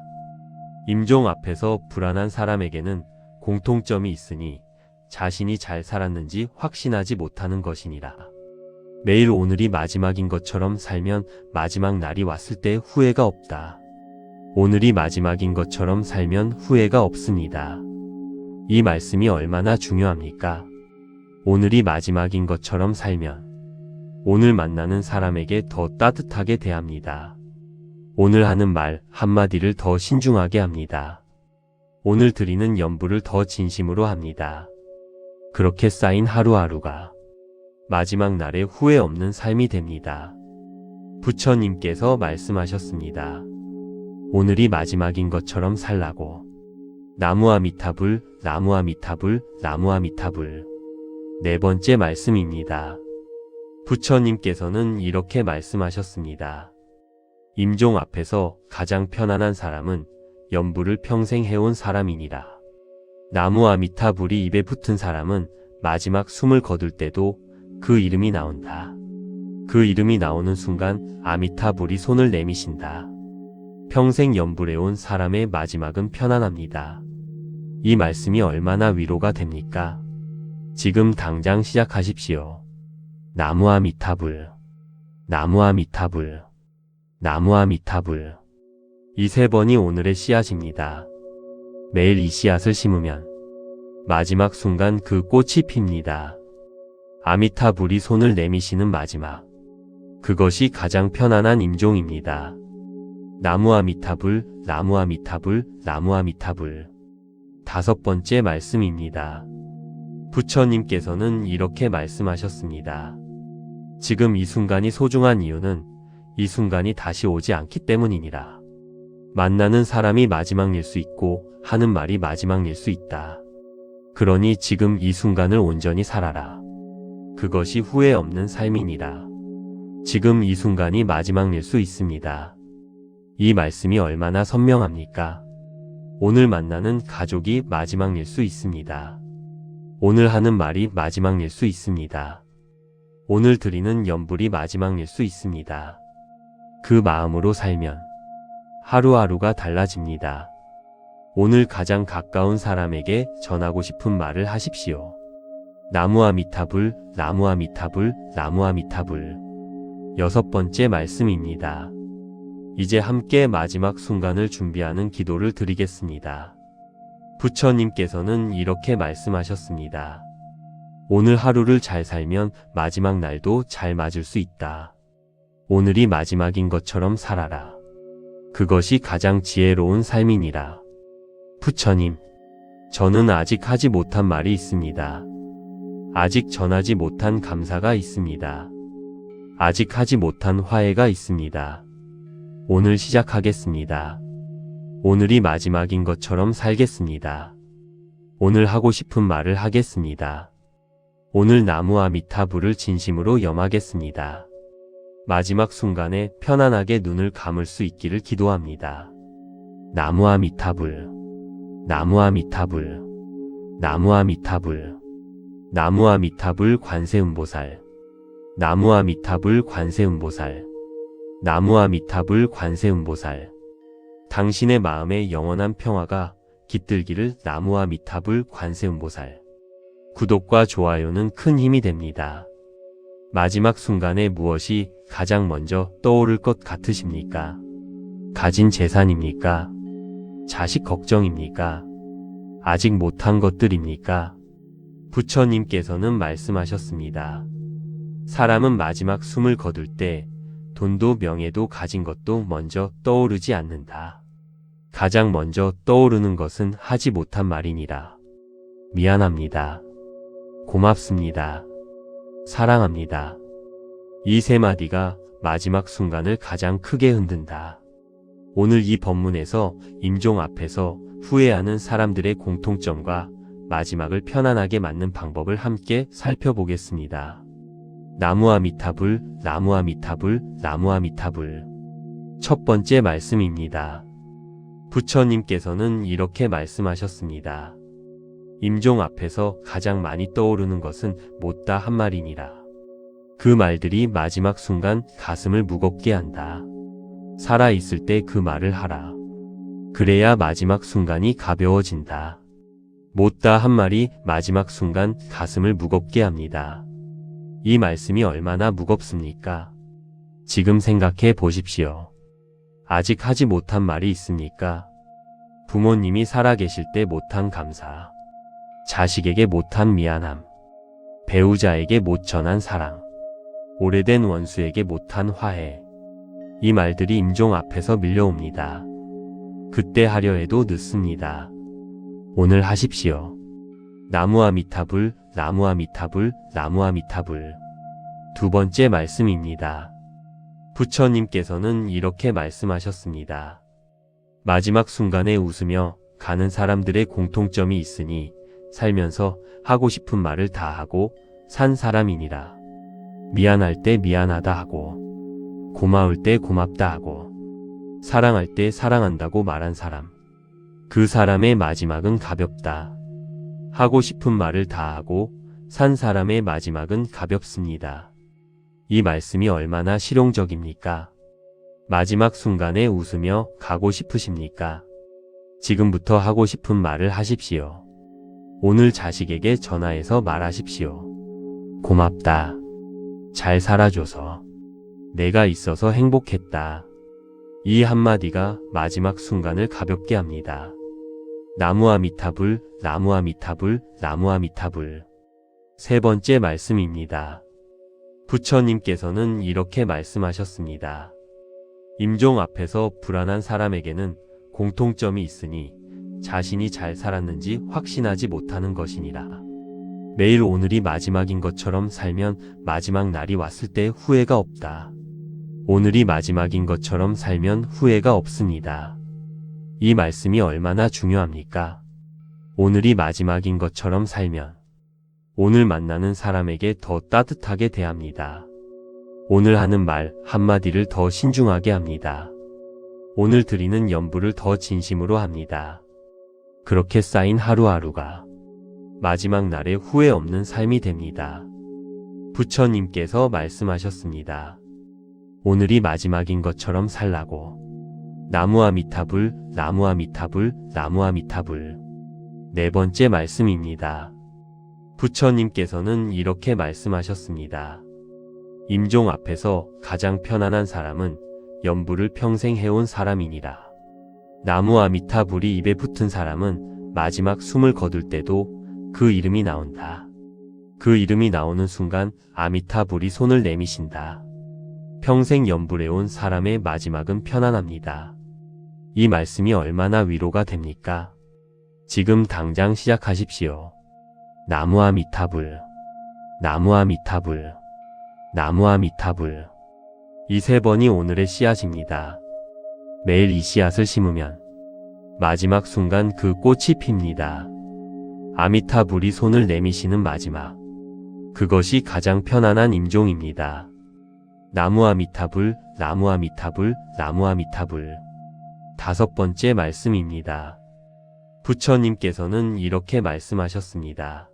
임종 앞에서 불안한 사람에게는 공통점이 있으니 자신이 잘 살았는지 확신하지 못하는 것이니라. 매일 오늘이 마지막인 것처럼 살면 마지막 날이 왔을 때 후회가 없다. 오늘이 마지막인 것처럼 살면 후회가 없습니다. 이 말씀이 얼마나 중요합니까? 오늘이 마지막인 것처럼 살면 오늘 만나는 사람에게 더 따뜻하게 대합니다. 오늘 하는 말 한마디를 더 신중하게 합니다. 오늘 드리는 연부를 더 진심으로 합니다. 그렇게 쌓인 하루하루가 마지막 날에 후회 없는 삶이 됩니다. 부처님께서 말씀하셨습니다. 오늘이 마지막인 것처럼 살라고. 나무아미타불, 나무아미타불, 나무아미타불. 네 번째 말씀입니다. 부처님께서는 이렇게 말씀하셨습니다. 임종 앞에서 가장 편안한 사람은 연부를 평생 해온 사람이니라. 나무아미타불이 입에 붙은 사람은 마지막 숨을 거둘 때도 그 이름이 나온다. 그 이름이 나오는 순간 아미타불이 손을 내미신다. 평생 연불해온 사람의 마지막은 편안합니다. 이 말씀이 얼마나 위로가 됩니까? 지금 당장 시작하십시오. 나무아미타불, 나무아미타불, 나무아미타불. 이 세 번이 오늘의 씨앗입니다. 매일 이 씨앗을 심으면 마지막 순간 그 꽃이 핍니다. 아미타불이 손을 내미시는 마지막. 그것이 가장 편안한 임종입니다. 나무아미타불, 나무아미타불, 나무아미타불. 다섯 번째 말씀입니다. 부처님께서는 이렇게 말씀하셨습니다. 지금 이 순간이 소중한 이유는 이 순간이 다시 오지 않기 때문이니라. 만나는 사람이 마지막일 수 있고 하는 말이 마지막일 수 있다. 그러니 지금 이 순간을 온전히 살아라. 그것이 후회 없는 삶이니라. 지금 이 순간이 마지막일 수 있습니다. 이 말씀이 얼마나 선명합니까? 오늘 만나는 가족이 마지막일 수 있습니다. 오늘 하는 말이 마지막일 수 있습니다. 오늘 드리는 연불이 마지막일 수 있습니다. 그 마음으로 살면 하루하루가 달라집니다. 오늘 가장 가까운 사람에게 전하고 싶은 말을 하십시오. 나무아미타불, 나무아미타불, 나무아미타불. 여섯 번째 말씀입니다. 이제 함께 마지막 순간을 준비하는 기도를 드리겠습니다. 부처님께서는 이렇게 말씀하셨습니다. 오늘 하루를 잘 살면 마지막 날도 잘 맞을 수 있다. 오늘이 마지막인 것처럼 살아라. 그것이 가장 지혜로운 삶이니라. 부처님, 저는 아직 하지 못한 말이 있습니다. 아직 전하지 못한 감사가 있습니다. 아직 하지 못한 화해가 있습니다. 오늘 시작하겠습니다. 오늘이 마지막인 것처럼 살겠습니다. 오늘 하고 싶은 말을 하겠습니다. 오늘 나무아미타불을 진심으로 염하겠습니다. 마지막 순간에 편안하게 눈을 감을 수 있기를 기도합니다. 나무아미타불, 나무아미타불, 나무아미타불, 나무아미타불 관세음보살, 나무아미타불 관세음보살, 나무아미타불 관세음보살. 당신의 마음에 영원한 평화가 깃들기를. 나무아미타불 관세음보살. 구독과 좋아요는 큰 힘이 됩니다. 마지막 순간에 무엇이 가장 먼저 떠오를 것 같으십니까? 가진 재산입니까? 자식 걱정입니까? 아직 못한 것들입니까? 부처님께서는 말씀하셨습니다. 사람은 마지막 숨을 거둘 때 돈도 명예도 가진 것도 먼저 떠오르지 않는다. 가장 먼저 떠오르는 것은 하지 못한 말이니라. 미안합니다. 고맙습니다. 사랑합니다. 이 세 마디가 마지막 순간을 가장 크게 흔든다. 오늘 이 법문에서 임종 앞에서 후회하는 사람들의 공통점과 마지막을 편안하게 맞는 방법을 함께 살펴보겠습니다. 나무아미타불, 나무아미타불, 나무아미타불. 첫 번째 말씀입니다. 부처님께서는 이렇게 말씀하셨습니다. 임종 앞에서 가장 많이 떠오르는 것은 못다 한 말이니라. 그 말들이 마지막 순간 가슴을 무겁게 한다. 살아있을 때 그 말을 하라. 그래야 마지막 순간이 가벼워진다. 못다 한 말이 마지막 순간 가슴을 무겁게 합니다. 이 말씀이 얼마나 무겁습니까? 지금 생각해 보십시오. 아직 하지 못한 말이 있습니까? 부모님이 살아계실 때 못한 감사, 자식에게 못한 미안함, 배우자에게 못 전한 사랑, 오래된 원수에게 못한 화해. 이 말들이 임종 앞에서 밀려옵니다. 그때 하려 해도 늦습니다. 오늘 하십시오. 나무아미타불, 나무아미타불, 나무아미타불. 두 번째 말씀입니다. 부처님께서는 이렇게 말씀하셨습니다. 마지막 순간에 웃으며 가는 사람들의 공통점이 있으니 살면서 하고 싶은 말을 다 하고 산 사람이니라. 미안할 때 미안하다 하고, 고마울 때 고맙다 하고, 사랑할 때 사랑한다고 말한 사람. 그 사람의 마지막은 가볍다. 하고 싶은 말을 다 하고 산 사람의 마지막은 가볍습니다. 이 말씀이 얼마나 실용적입니까? 마지막 순간에 웃으며 가고 싶으십니까? 지금부터 하고 싶은 말을 하십시오. 오늘 자식에게 전화해서 말하십시오. 고맙다. 잘 살아줘서. 내가 있어서 행복했다. 이 한마디가 마지막 순간을 가볍게 합니다. 나무아미타불, 나무아미타불, 나무아미타불. 세 번째 말씀입니다. 부처님께서는 이렇게 말씀하셨습니다. 임종 앞에서 불안한 사람에게는 공통점이 있으니 자신이 잘 살았는지 확신하지 못하는 것이니라. 매일 오늘이 마지막인 것처럼 살면 마지막 날이 왔을 때 후회가 없다. 오늘이 마지막인 것처럼 살면 후회가 없습니다. 이 말씀이 얼마나 중요합니까? 오늘이 마지막인 것처럼 살면 오늘 만나는 사람에게 더 따뜻하게 대합니다. 오늘 하는 말 한마디를 더 신중하게 합니다. 오늘 드리는 연부를 더 진심으로 합니다. 그렇게 쌓인 하루하루가 마지막 날에 후회 없는 삶이 됩니다. 부처님께서 말씀하셨습니다. 오늘이 마지막인 것처럼 살라고. 나무아미타불, 나무아미타불, 나무아미타불. 네 번째 말씀입니다. 부처님께서는 이렇게 말씀하셨습니다. 임종 앞에서 가장 편안한 사람은 연부를 평생 해온 사람이니라. 나무아미타불이 입에 붙은 사람은 마지막 숨을 거둘 때도 그 이름이 나온다. 그 이름이 나오는 순간 아미타불이 손을 내미신다. 평생 연불해온 사람의 마지막은 편안합니다. 이 말씀이 얼마나 위로가 됩니까? 지금 당장 시작하십시오. 나무아미타불, 나무아미타불, 나무아미타불. 이 세 번이 오늘의 씨앗입니다. 매일 이 씨앗을 심으면 마지막 순간 그 꽃이 핍니다. 아미타불이 손을 내미시는 마지막. 그것이 가장 편안한 임종입니다. 나무아미타불, 나무아미타불, 나무아미타불. 다섯 번째 말씀입니다. 부처님께서는 이렇게 말씀하셨습니다.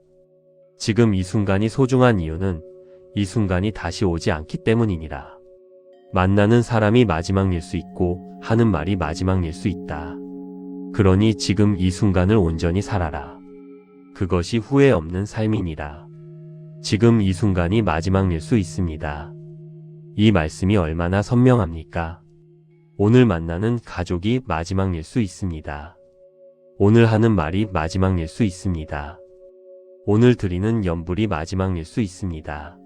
지금 이 순간이 소중한 이유는 이 순간이 다시 오지 않기 때문이니라. 만나는 사람이 마지막일 수 있고 하는 말이 마지막일 수 있다. 그러니 지금 이 순간을 온전히 살아라. 그것이 후회 없는 삶이니라. 지금 이 순간이 마지막일 수 있습니다. 이 말씀이 얼마나 선명합니까? 오늘 만나는 가족이 마지막일 수 있습니다. 오늘 하는 말이 마지막일 수 있습니다. 오늘 드리는 연불이 마지막일 수 있습니다.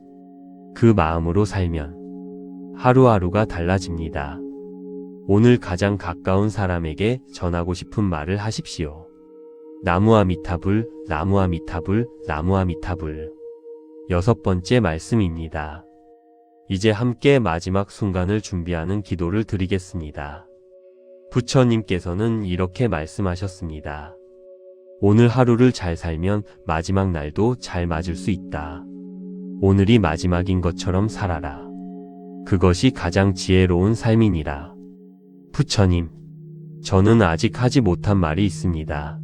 그 마음으로 살면 하루하루가 달라집니다. 오늘 가장 가까운 사람에게 전하고 싶은 말을 하십시오. 나무아미타불, 나무아미타불, 나무아미타불. 여섯 번째 말씀입니다. 이제 함께 마지막 순간을 준비하는 기도를 드리겠습니다. 부처님께서는 이렇게 말씀하셨습니다. 오늘 하루를 잘 살면 마지막 날도 잘 맞을 수 있다. 오늘이 마지막인 것처럼 살아라. 그것이 가장 지혜로운 삶이니라. 부처님, 저는 아직 하지 못한 말이 있습니다.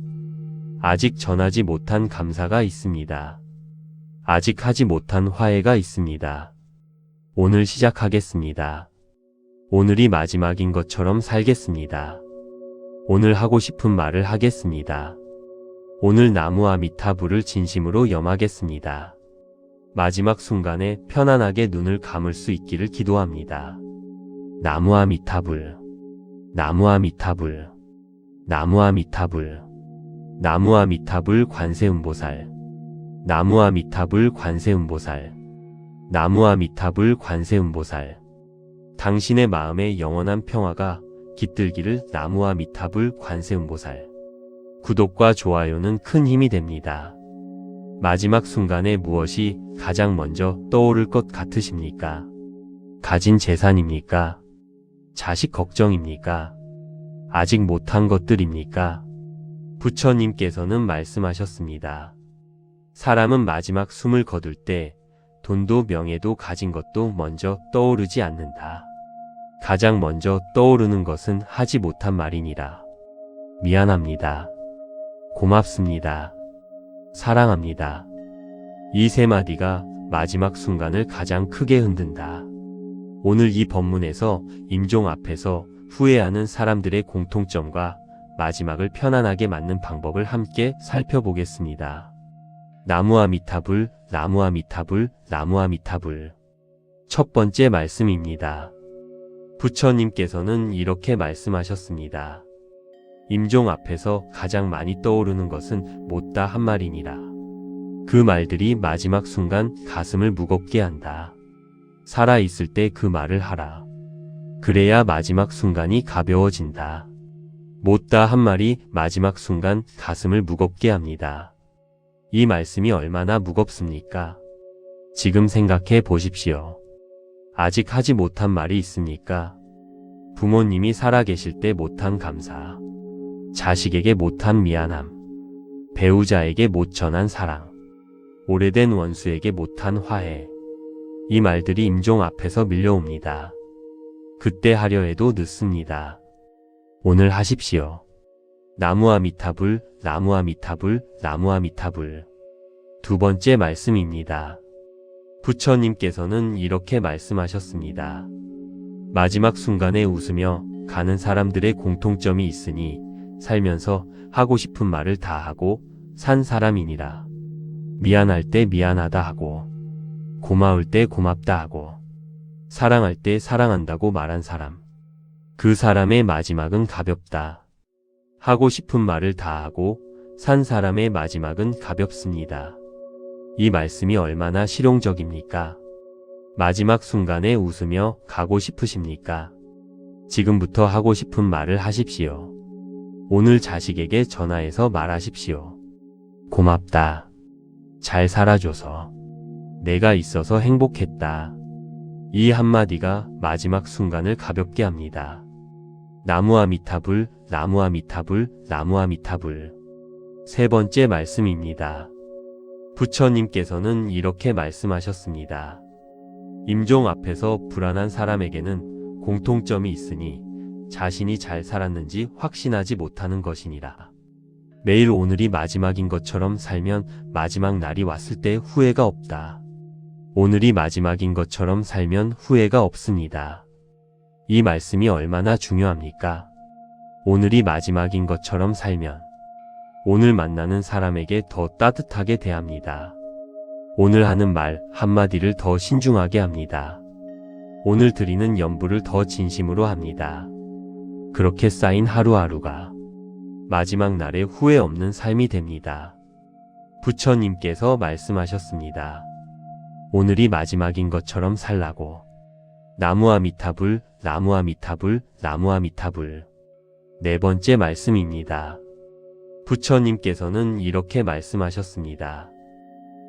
아직 전하지 못한 감사가 있습니다. 아직 하지 못한 화해가 있습니다. 오늘 시작하겠습니다. 오늘이 마지막인 것처럼 살겠습니다. 오늘 하고 싶은 말을 하겠습니다. 오늘 나무아미타불을 진심으로 염하겠습니다. 마지막 순간에 편안하게 눈을 감을 수 있기를 기도합니다. 나무아미타불, 나무아미타불, 나무아미타불. 나무아미타불 관세음보살. 나무아미타불 관세음보살. 나무아미타불 관세음보살. 당신의 마음에 영원한 평화가 깃들기를. 나무아미타불 관세음보살. 구독과 좋아요는 큰 힘이 됩니다. 마지막 순간에 무엇이 가장 먼저 떠오를 것 같으십니까? 가진 재산입니까? 자식 걱정입니까? 아직 못한 것들입니까? 부처님께서는 말씀하셨습니다. 사람은 마지막 숨을 거둘 때 돈도 명예도 가진 것도 먼저 떠오르지 않는다. 가장 먼저 떠오르는 것은 하지 못한 말이니라. 미안합니다. 고맙습니다. 사랑합니다. 이 세 마디가 마지막 순간을 가장 크게 흔든다. 오늘 이 법문에서 임종 앞에서 후회하는 사람들의 공통점과 마지막을 편안하게 맞는 방법을 함께 살펴보겠습니다. 나무아미타불, 나무아미타불, 나무아미타불. 첫 번째 말씀입니다. 부처님께서는 이렇게 말씀하셨습니다. 임종 앞에서 가장 많이 떠오르는 것은 못다 한 말이니라. 그 말들이 마지막 순간 가슴을 무겁게 한다. 살아있을 때 그 말을 하라. 그래야 마지막 순간이 가벼워진다. 못다 한 말이 마지막 순간 가슴을 무겁게 합니다. 이 말씀이 얼마나 무겁습니까? 지금 생각해 보십시오. 아직 하지 못한 말이 있습니까? 부모님이 살아계실 때 못한 감사, 자식에게 못한 미안함, 배우자에게 못 전한 사랑, 오래된 원수에게 못한 화해. 이 말들이 임종 앞에서 밀려옵니다. 그때 하려 해도 늦습니다. 오늘 하십시오. 나무아미타불, 나무아미타불, 나무아미타불. 두 번째 말씀입니다. 부처님께서는 이렇게 말씀하셨습니다. 마지막 순간에 웃으며 가는 사람들의 공통점이 있으니 살면서 하고 싶은 말을 다 하고 산 사람이니라. 미안할 때 미안하다 하고, 고마울 때 고맙다 하고, 사랑할 때 사랑한다고 말한 사람. 그 사람의 마지막은 가볍다. 하고 싶은 말을 다 하고 산 사람의 마지막은 가볍습니다. 이 말씀이 얼마나 실용적입니까? 마지막 순간에 웃으며 가고 싶으십니까? 지금부터 하고 싶은 말을 하십시오. 오늘 자식에게 전화해서 말하십시오. 고맙다. 잘 살아줘서. 내가 있어서 행복했다. 이 한마디가 마지막 순간을 가볍게 합니다. 나무아미타불, 나무아미타불, 나무아미타불. 세 번째 말씀입니다. 부처님께서는 이렇게 말씀하셨습니다. 임종 앞에서 불안한 사람에게는 공통점이 있으니 자신이 잘 살았는지 확신하지 못하는 것이니라. 매일 오늘이 마지막인 것처럼 살면 마지막 날이 왔을 때 후회가 없다. 오늘이 마지막인 것처럼 살면 후회가 없습니다. 이 말씀이 얼마나 중요합니까? 오늘이 마지막인 것처럼 살면 오늘 만나는 사람에게 더 따뜻하게 대합니다. 오늘 하는 말 한마디를 더 신중하게 합니다. 오늘 드리는 연부를 더 진심으로 합니다. 그렇게 쌓인 하루하루가 마지막 날에 후회 없는 삶이 됩니다. 부처님께서 말씀하셨습니다. 오늘이 마지막인 것처럼 살라고. 나무아미타불, 나무아미타불, 나무아미타불. 네 번째 말씀입니다. 부처님께서는 이렇게 말씀하셨습니다.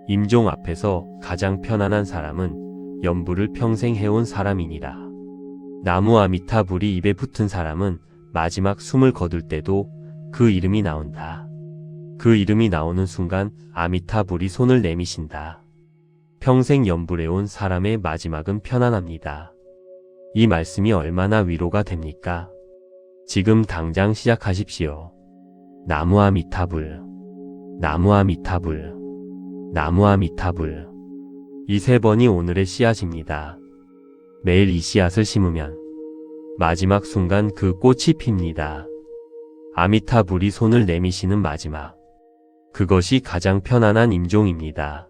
임종 앞에서 가장 편안한 사람은 연부를 평생 해온 사람이니라. 나무아미타불이 입에 붙은 사람은 마지막 숨을 거둘 때도 그 이름이 나온다. 그 이름이 나오는 순간 아미타불이 손을 내미신다. 평생 연불해온 사람의 마지막은 편안합니다. 이 말씀이 얼마나 위로가 됩니까? 지금 당장 시작하십시오. 나무아미타불, 나무아미타불, 나무아미타불. 이 세 번이 오늘의 씨앗입니다. 매일 이 씨앗을 심으면 마지막 순간 그 꽃이 핍니다. 아미타불이 손을 내미시는 마지막. 그것이 가장 편안한 임종입니다.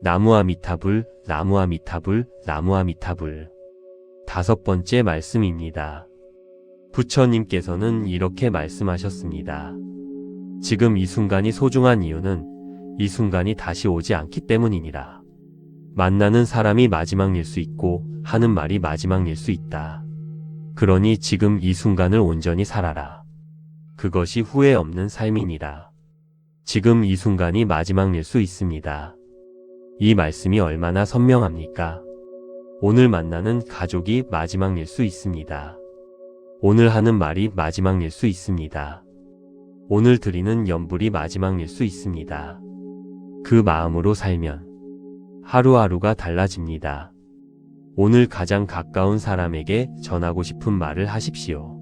나무아미타불, 나무아미타불, 나무아미타불. 다섯 번째 말씀입니다. 부처님께서는 이렇게 말씀하셨습니다. 지금 이 순간이 소중한 이유는 이 순간이 다시 오지 않기 때문이니라. 만나는 사람이 마지막일 수 있고 하는 말이 마지막일 수 있다. 그러니 지금 이 순간을 온전히 살아라. 그것이 후회 없는 삶이니라. 지금 이 순간이 마지막일 수 있습니다. 이 말씀이 얼마나 선명합니까? 오늘 만나는 가족이 마지막일 수 있습니다. 오늘 하는 말이 마지막일 수 있습니다. 오늘 드리는 연불이 마지막일 수 있습니다. 그 마음으로 살면 하루하루가 달라집니다. 오늘 가장 가까운 사람에게 전하고 싶은 말을 하십시오.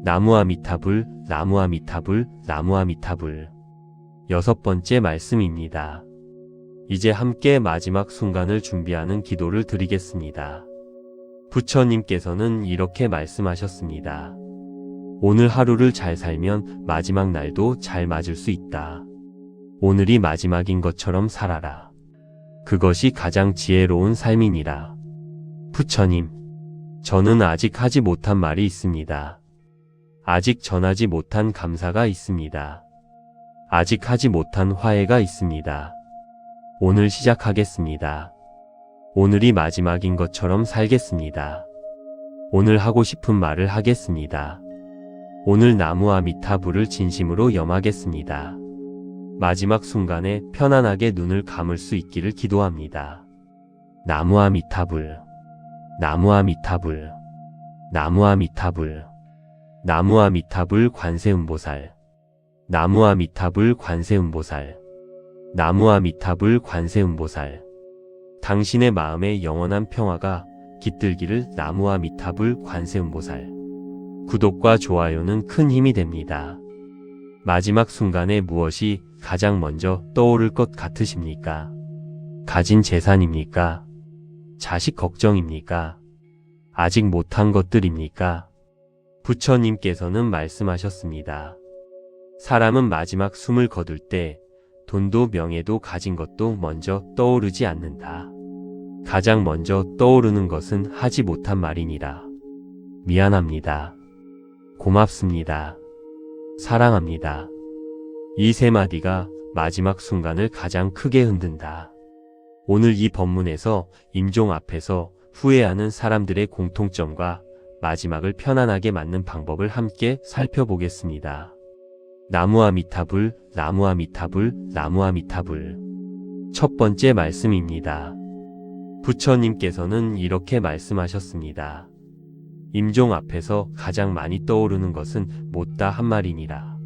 나무아미타불, 나무아미타불, 나무아미타불. 6번째 말씀입니다. 이제 함께 마지막 순간을 준비하는 기도를 드리겠습니다. 부처님께서는 이렇게 말씀하셨습니다. 오늘 하루를 잘 살면 마지막 날도 잘 맞을 수 있다. 오늘이 마지막인 것처럼 살아라. 그것이 가장 지혜로운 삶이니라. 부처님, 저는 아직 하지 못한 말이 있습니다. 아직 전하지 못한 감사가 있습니다. 아직 하지 못한 화해가 있습니다. 오늘 시작하겠습니다. 오늘이 마지막인 것처럼 살겠습니다. 오늘 하고 싶은 말을 하겠습니다. 오늘 나무아미타불을 진심으로 염하겠습니다. 마지막 순간에 편안하게 눈을 감을 수 있기를 기도합니다. 나무아미타불, 나무아미타불, 나무아미타불, 나무아미타불 관세음보살, 나무아미타불 관세음보살, 나무아미타불 관세음보살. 당신의 마음에 영원한 평화가 깃들기를. 나무아미타불 관세음보살. 구독과 좋아요는 큰 힘이 됩니다. 마지막 순간에 무엇이 가장 먼저 떠오를 것 같으십니까? 가진 재산입니까? 자식 걱정입니까? 아직 못한 것들입니까? 부처님께서는 말씀하셨습니다. 사람은 마지막 숨을 거둘 때 돈도 명예도 가진 것도 먼저 떠오르지 않는다. 가장 먼저 떠오르는 것은 하지 못한 말이니라. 미안합니다. 고맙습니다. 사랑합니다. 이 세 마디가 마지막 순간을 가장 크게 흔든다. 오늘 이 법문에서 임종 앞에서 후회하는 사람들의 공통점과 마지막을 편안하게 맞는 방법을 함께 살펴보겠습니다. 나무아미타불, 나무아미타불, 나무아미타불. 첫 번째 말씀입니다. 부처님께서는 이렇게 말씀하셨습니다. 임종 앞에서 가장 많이 떠오르는 것은 못다 한 말이니라.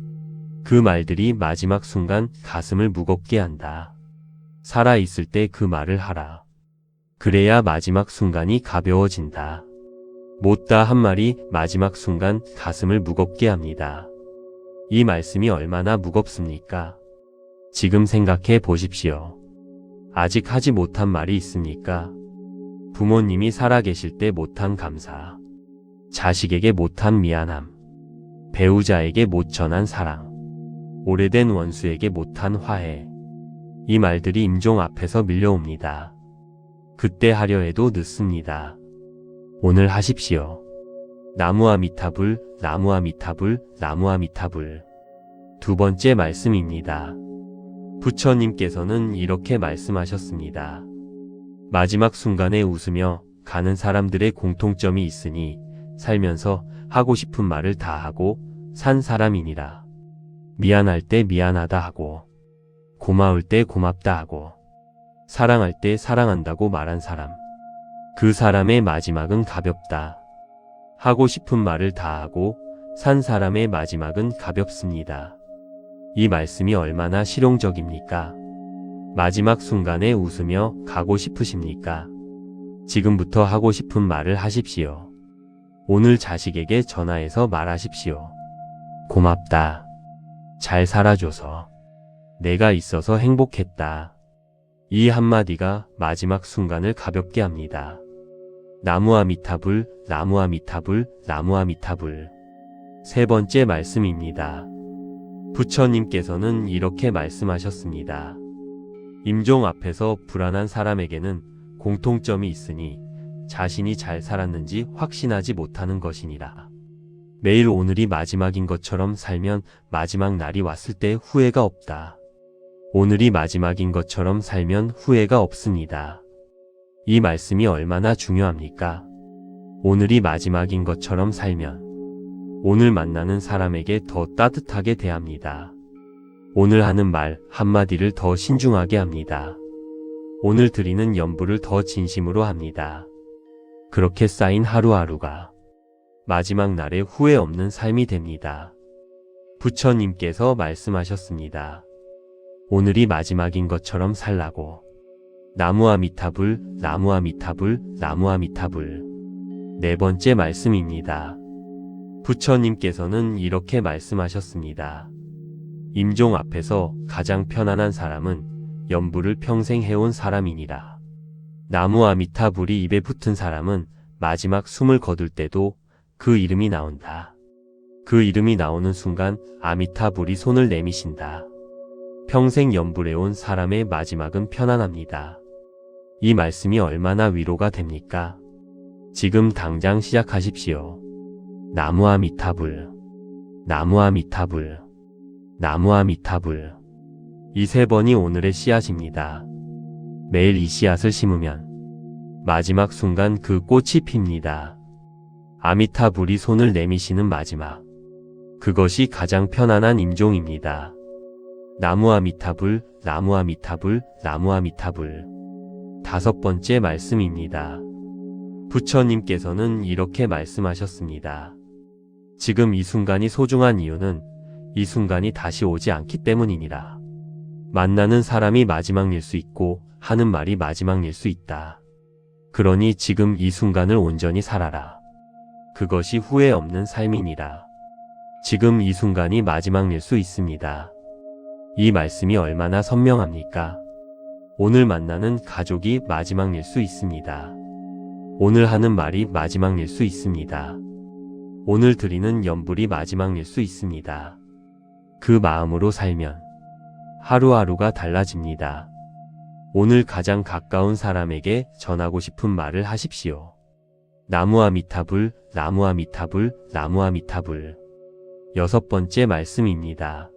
그 말들이 마지막 순간 가슴을 무겁게 한다. 살아있을 때 그 말을 하라. 그래야 마지막 순간이 가벼워진다. 못다 한 말이 마지막 순간 가슴을 무겁게 합니다. 이 말씀이 얼마나 무겁습니까? 지금 생각해 보십시오. 아직 하지 못한 말이 있습니까? 부모님이 살아계실 때 못한 감사, 자식에게 못한 미안함, 배우자에게 못 전한 사랑, 오래된 원수에게 못한 화해. 이 말들이 임종 앞에서 밀려옵니다. 그때 하려 해도 늦습니다. 오늘 하십시오. 나무아미타불, 나무아미타불, 나무아미타불. 두 번째 말씀입니다. 부처님께서는 이렇게 말씀하셨습니다. 마지막 순간에 웃으며 가는 사람들의 공통점이 있으니 살면서 하고 싶은 말을 다 하고 산 사람이니라. 미안할 때 미안하다 하고, 고마울 때 고맙다 하고, 사랑할 때 사랑한다고 말한 사람. 그 사람의 마지막은 가볍다. 하고 싶은 말을 다 하고 산 사람의 마지막은 가볍습니다. 이 말씀이 얼마나 실용적입니까? 마지막 순간에 웃으며 가고 싶으십니까? 지금부터 하고 싶은 말을 하십시오. 오늘 자식에게 전화해서 말하십시오. 고맙다. 잘 살아줘서. 내가 있어서 행복했다. 이 한마디가 마지막 순간을 가볍게 합니다. 나무아미타불, 나무아미타불, 나무아미타불. 세 번째 말씀입니다. 부처님께서는 이렇게 말씀하셨습니다. 임종 앞에서 불안한 사람에게는 공통점이 있으니 자신이 잘 살았는지 확신하지 못하는 것이니라. 매일 오늘이 마지막인 것처럼 살면 마지막 날이 왔을 때 후회가 없다. 오늘이 마지막인 것처럼 살면 후회가 없습니다. 이 말씀이 얼마나 중요합니까? 오늘이 마지막인 것처럼 살면 오늘 만나는 사람에게 더 따뜻하게 대합니다. 오늘 하는 말 한마디를 더 신중하게 합니다. 오늘 드리는 연부를 더 진심으로 합니다. 그렇게 쌓인 하루하루가 마지막 날에 후회 없는 삶이 됩니다. 부처님께서 말씀하셨습니다. 오늘이 마지막인 것처럼 살라고. 나무아미타불, 나무아미타불, 나무아미타불. 네 번째 말씀입니다. 부처님께서는 이렇게 말씀하셨습니다. 임종 앞에서 가장 편안한 사람은 연부를 평생 해온 사람이니라. 나무아미타불이 입에 붙은 사람은 마지막 숨을 거둘 때도 그 이름이 나온다. 그 이름이 나오는 순간 아미타불이 손을 내미신다. 평생 연불해온 사람의 마지막은 편안합니다. 이 말씀이 얼마나 위로가 됩니까? 지금 당장 시작하십시오. 나무아미타불, 나무아미타불, 나무아미타불. 이 세 번이 오늘의 씨앗입니다. 매일 이 씨앗을 심으면 마지막 순간 그 꽃이 핍니다. 아미타불이 손을 내미시는 마지막. 그것이 가장 편안한 임종입니다. 나무아미타불, 나무아미타불, 나무아미타불. 다섯 번째 말씀입니다. 부처님께서는 이렇게 말씀하셨습니다. 지금 이 순간이 소중한 이유는 이 순간이 다시 오지 않기 때문이니라. 만나는 사람이 마지막일 수 있고 하는 말이 마지막일 수 있다. 그러니 지금 이 순간을 온전히 살아라. 그것이 후회 없는 삶이니라. 지금 이 순간이 마지막일 수 있습니다. 이 말씀이 얼마나 선명합니까? 오늘 만나는 가족이 마지막일 수 있습니다. 오늘 하는 말이 마지막일 수 있습니다. 오늘 드리는 연불이 마지막일 수 있습니다. 그 마음으로 살면 하루하루가 달라집니다. 오늘 가장 가까운 사람에게 전하고 싶은 말을 하십시오. 나무아미타불, 나무아미타불, 나무아미타불. 여섯 번째 말씀입니다.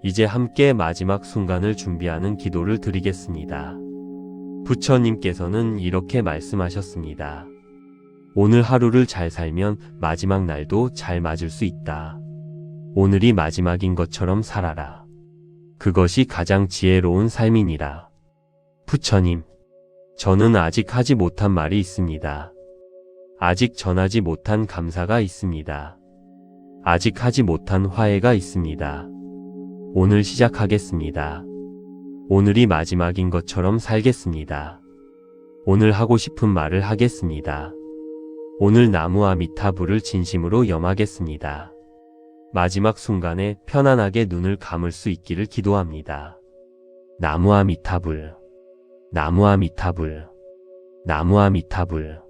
이제 함께 마지막 순간을 준비하는 기도를 드리겠습니다. 부처님께서는 이렇게 말씀하셨습니다. 오늘 하루를 잘 살면 마지막 날도 잘 맞을 수 있다. 오늘이 마지막인 것처럼 살아라. 그것이 가장 지혜로운 삶이니라. 부처님, 저는 아직 하지 못한 말이 있습니다. 아직 전하지 못한 감사가 있습니다. 아직 하지 못한 화해가 있습니다. 오늘 시작하겠습니다. 오늘이 마지막인 것처럼 살겠습니다. 오늘 하고 싶은 말을 하겠습니다. 오늘 나무아미타불을 진심으로 염하겠습니다. 마지막 순간에 편안하게 눈을 감을 수 있기를 기도합니다. 나무아미타불, 나무아미타불, 나무아미타불,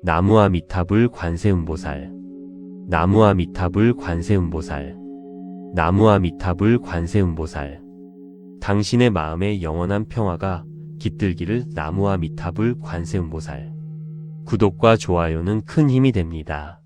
나무아미타불 관세음보살, 나무아미타불 관세음보살, 나무아미타불 관세음보살. 당신의 마음에 영원한 평화가 깃들기를 나무아미타불 관세음보살. 구독과 좋아요는 큰 힘이 됩니다.